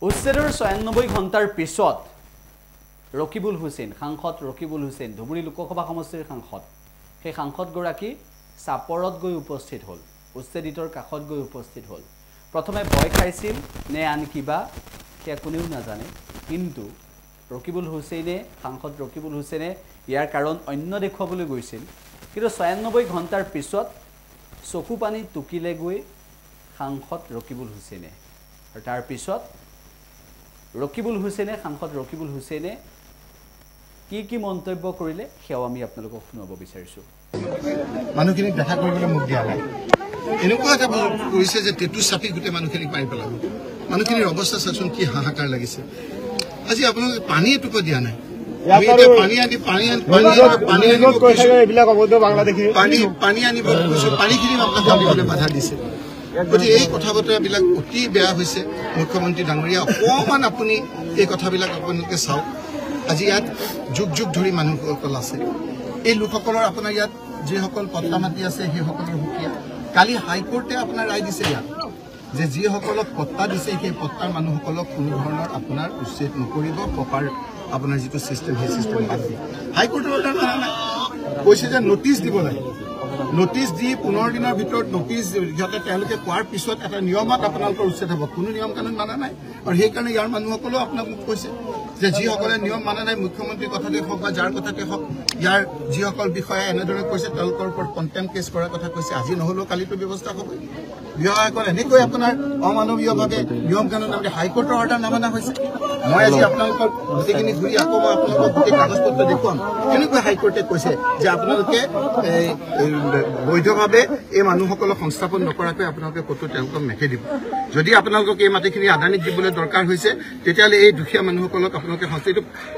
উচ্ছেদৰ ৯৬ ঘণ্টাৰ পিছত ৰকিবুল হুছেইন সাংসদ ৰকিবুল হুছেইন ধুবুৰী লোকসভা সমষ্টিৰ সাংসদ সেই সাংসদগৰাকী চাপৰত গৈ উপস্থিত হ'ল উচ্ছেদিতৰ কাষত গৈ উপস্থিত হ'ল প্ৰথমে ভয় খাইছিল নে আন কিবা সেয়া কোনেও নাজানে কিন্তু ৰকিবুল হুছেইনে সাংসদ ৰকিবুল হুছেইনে ইয়াৰ কাৰণ অন্য দেখুৱাবলৈ গৈছিল কিন্তু ৯৬ ঘণ্টাৰ পিছত চকু পানী টুকিলে গৈ সাংসদ ৰকিবুল হুছেইনে আৰু তাৰ পিছত ৰকিবুল হুছেইনে সাংসদ ৰকিবুল হুছেইনে কি মন্তব্য কৰিলে সেয়া আমি আপোনালোকক শুনাব বিচাৰিছো মানুহখিনিক দেখা কৰিবলৈ মুখ দিয়া নাই এনেকুৱা এটা কৰিছে যে টেটু চাপি গোটেই মানুহখিনিক মাৰি পেলাব মানুহখিনিৰ অৱস্থা চাচোন কি হাহাকাৰ লাগিছে আজি আপোনালোকে পানী এটুপো দিয়া নাই পানী আনিব পানীখিনি আপোনালোকে দিবলৈ বাধা দিছে গতিকে এই কথা বতৰাবিলাক অতি বেয়া হৈছে মুখ্যমন্ত্ৰী ডাঙৰীয়া অকণমান আপুনি এই কথাবিলাক আপোনালোকে চাওক আজি ইয়াত যুগ যুগ ধৰি মানুহসকল আছে এই লোকসকলৰ আপোনাৰ ইয়াত যিসকল পট্টা মাটি আছে সেইসকলৰ সুকীয়া কালি হাইকোৰ্টে আপোনাৰ ৰায় দিছে ইয়াত যে যিসকলক পট্টা দিছে সেই পট্টাৰ মানুহসকলক কোনো ধৰণৰ আপোনাৰ উচ্ছেদ নকৰিব প্ৰপাৰ আপোনাৰ যিটো চিষ্টেম সেই চিষ্টেম বাদ দিয়ে হাইকোৰ্টৰ অৰ্ডাৰ মানা নাই কৈছে যে নটিচ দিব লাগে নটিচ দি 15 দিনৰ ভিতৰত নটিচ যাতে তেওঁলোকে কোৱাৰ পিছত এটা নিয়মত আপোনালোকৰ উচ্ছেদ হ'ব কোনো নিয়ম কানুন মানা নাই আৰু সেইকাৰণে ইয়াৰ মানুহসকলেও আপোনাক কৈছে যে যিসকলে নিয়ম মানা নাই মুখ্যমন্ত্ৰীৰ কথাতে হওক বা যাৰ কথাতে হওক ইয়াৰ যিসকল বিষয়া এনেদৰে কৈছে তেওঁলোকৰ ওপৰত কণ্টেম্প কেছ কৰাৰ কথা কৈছে আজি নহ'লেও কালিতো ব্যৱস্থা হ'ব বিষয়াসকল এনেকৈ আপোনাৰ অমানৱীয়ভাৱে নিয়ম কানুন নামে হাইকোৰ্টৰ অৰ্ডাৰ নামানা হৈছে মই আজি আপোনালোকৰ গোটেইখিনি ঘূৰি আকৌ মই আপোনালোকক গোটেই কাগজ পত্ৰ দেখুৱাম কেনেকৈ হাইকোৰ্টে কৈছে যে আপোনালোকে বৈধভাৱে এই মানুহসকলক সংস্থাপন নকৰাকৈ আপোনালোকে ক'তো তেওঁলোকক নেখেদিব যদি আপোনালোকক এই মাটিখিনি আদানীক দিবলৈ দৰকাৰ হৈছে তেতিয়াহ'লে এই দুখীয়া মানুহসকলক আপোনালোকে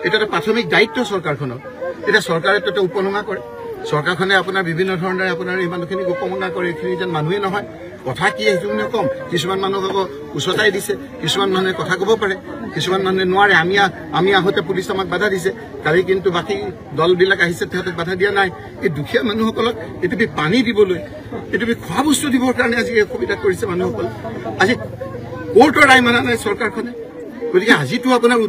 এটা এটা প্ৰাথমিক দায়িত্ব চৰকাৰখনৰ এতিয়া চৰকাৰে এটা উপলুঙা কৰে চৰকাৰখনে আপোনাৰ বিভিন্ন ধৰণেৰে আপোনাৰ এই মানুহখিনিক উপলুঙা কৰে এইখিনি যেন মানুহে নহয় কথা কি সেইটো কম কিছুমান মানুহক আকৌ উচতাই দিছে কিছুমান মানুহে কথা ক'ব পাৰে কিছুমান মানুহে নোৱাৰে আমি আহোঁতে পুলিচ আমাক বাধা দিছে কালি কিন্তু বাকী দলবিলাক আহিছে সিহঁতক বাধা দিয়া নাই এই দুখীয়া মানুহসকলক এইটো পানী দিবলৈ এইটো খোৱা বস্তু দিবৰ কাৰণে আজি অসুবিধা কৰিছে মানুহসকল আজি কোৰ্টৰ ৰায় মানা নাই চৰকাৰখনে গতিকে আজিতো আপোনাৰ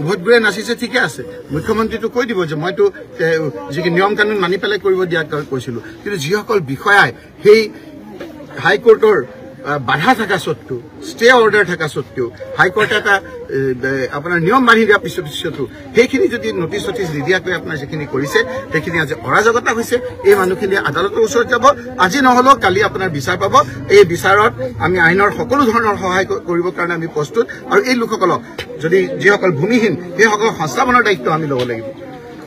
উভতবোৰে নাচিছে ঠিকে আছে মুখ্যমন্ত্ৰীটো কৈ দিব যে মইতো যি নিয়ম কানুন মানি পেলাই কৰিব দিয়া কৈছিলো কিন্তু যিসকল বিষয়াই সেই হাইকোৰ্টৰ বাধা থকা সত্ত্বেও ষ্টে অৰ্ডাৰ থকা সত্ত্বেও হাইকোৰ্টে এটা আপোনাৰ নিয়ম মানি দিয়াৰ পিছতো সেইখিনি যদি নটিচ চটিচ নিদিয়াকৈ আপোনাৰ যিখিনি কৰিছে সেইখিনি আজি অৰাজকতা হৈছে এই মানুহখিনি আদালতৰ ওচৰত যাব আজি নহ'লেও কালি আপোনাৰ বিচাৰ পাব এই বিচাৰত আমি আইনৰ সকলো ধৰণৰ সহায় কৰিবৰ কাৰণে আমি প্ৰস্তুত আৰু এই লোকসকলক যদি যিসকল ভূমিহীন সেইসকলক সংস্থাপনৰ দায়িত্ব আমি ল'ব লাগিব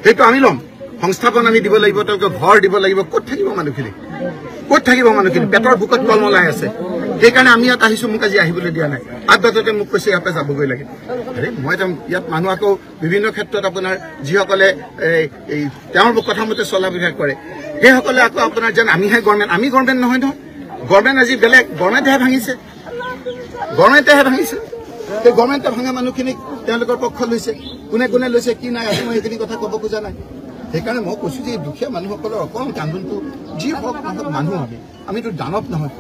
সেইটো আমি ল'ম সংস্থাপন আমি দিব লাগিব তেওঁলোকক ঘৰ দিব লাগিব ক'ত থাকিব মানুহখিনি পেটৰ বুকত কলমলাই আছে সেইকাৰণে আমি ইয়াত আহিছো মোক আজি আহিবলৈ দিয়া নাই আগতে মোক কৈছে ইয়াতে যাবগৈ লাগে আৰে মই ইয়াত মানুহ আকৌ বিভিন্ন ক্ষেত্ৰত আপোনাৰ যিসকলে এই তেওঁৰ কথা মতে চলা বিভাগ কৰে সেইসকলে আকৌ আপোনাৰ যেন আমিহে গভৰ্ণমেণ্ট আমি গভৰ্ণমেণ্ট নহয় নহয় গভৰ্ণমেণ্ট আজি বেলেগ গভৰ্ণমেণ্টেহে ভাঙিছে সেই গভৰ্ণমেণ্টে ভাঙা মানুহখিনিক তেওঁলোকৰ পক্ষ লৈছে কোনে লৈছে কি নাই আজি মই সেইখিনি কথা ক'ব খোজা নাই সেইকাৰণে মই কৈছো যে এই দুখীয়া মানুহসকলৰ অকণ কান্দোনটো যি হওক মানুহ আমিতো দানৱ নহয়